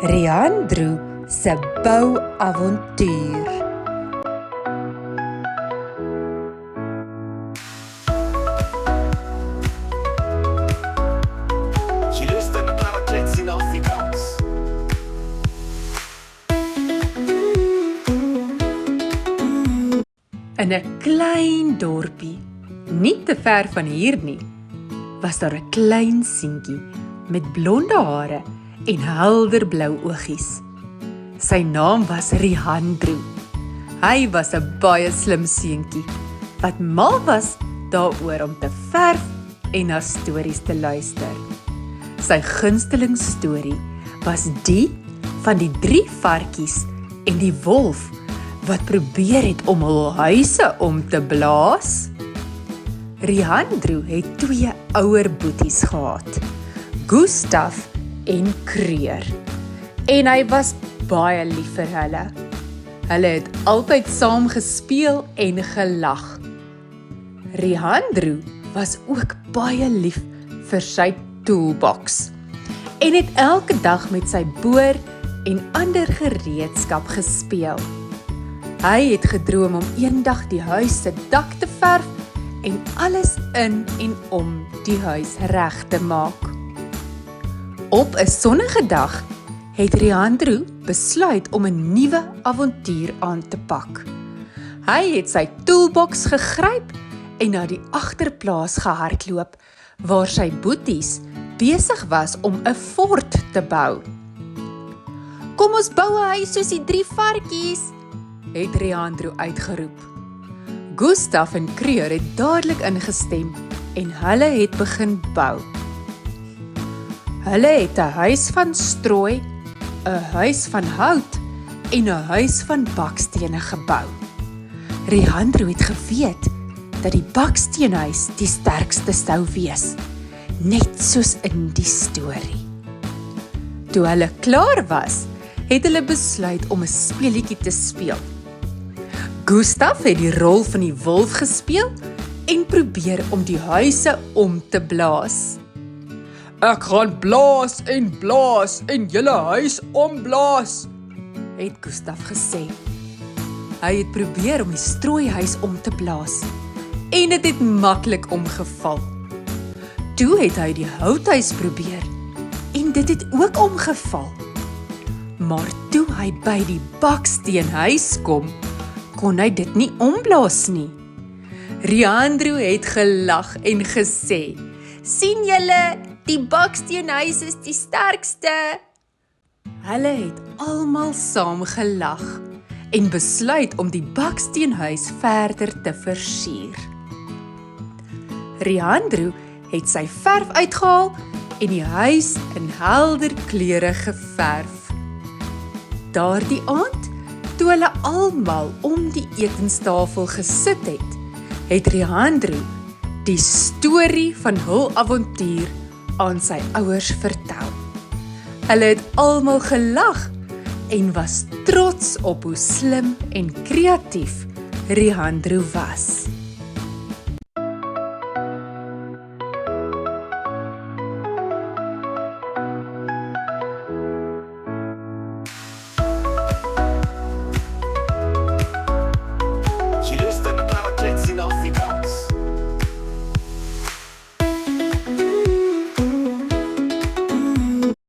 Rihandru se bouavontuur. Jy luister naar Klets in Afrikaans. In 'n klein dorpie, nie te ver van hier nie, was daar 'n klein seentjie met blonde hare en helderblou oogies. Sy naam was Rihandru. Hy was 'n baie slim seentjie wat mal was daaroor om te verf en na stories te luister. Sy gunsteling storie was die van die 3 varkies en die wolf wat probeer het om hul huise om te blaas. Rihandru het 2 ouer boeties gehad, Gustav en Kreur. En hy was baie lief vir hulle. Hulle het altyd saam gespeel en gelag. Rihandru was ook baie lief vir sy toolbox en het elke dag met sy boor en ander gereedskap gespeel. Hy het gedroom om eendag die huis se dak te verf en alles in en om die huis reg te maak. Op 'n sonnige dag het Rihandru besluit om 'n nuwe avontuur aan te pak. Hy het sy toolbox gegryp en na die agterplaas gehardloop waar sy boeties besig was om 'n fort te bou. "Kom ons bou 'n huis soos die 3 varkies," het Rihandru uitgeroep. Gustav en Kreur het dadelik ingestem en hulle het begin bou. Hulle het 'n huis van strooi, 'n huis van hout en 'n huis van bakstene gebou. Rihandru het geweet dat die baksteenhuis die sterkste sou wees, net soos in die storie. Toe hulle klaar was, het hulle besluit om 'n speelietjie te speel. Gustav het die rol van die wolf gespeel en probeer om die huise om te blaas. "Ek gaan blaas en julle huis omblaas," het Gustav gesê. Hy het probeer om die strooihuis om te blaas en dit het maklik omgeval. Toe het hy die houthuis probeer en dit het ook omgeval. Maar toe hy by die baksteenhuis kom, kon hy dit nie omblaas nie. Rihandru het gelag en gesê, "Sien julle, die baksteenhuis is die sterkste." Hulle het almal saam gelag en besluit om die baksteenhuis verder te versier. Rihandru het sy verf uitgehaal en die huis in helder kleure geverf. Daardie aand, toe hulle almal om die etenstafel gesit het Rihandru die storie van hul avontuur aan sy ouers vertel. Hulle het almal gelag en was trots op hoe slim en kreatief Rihandru was.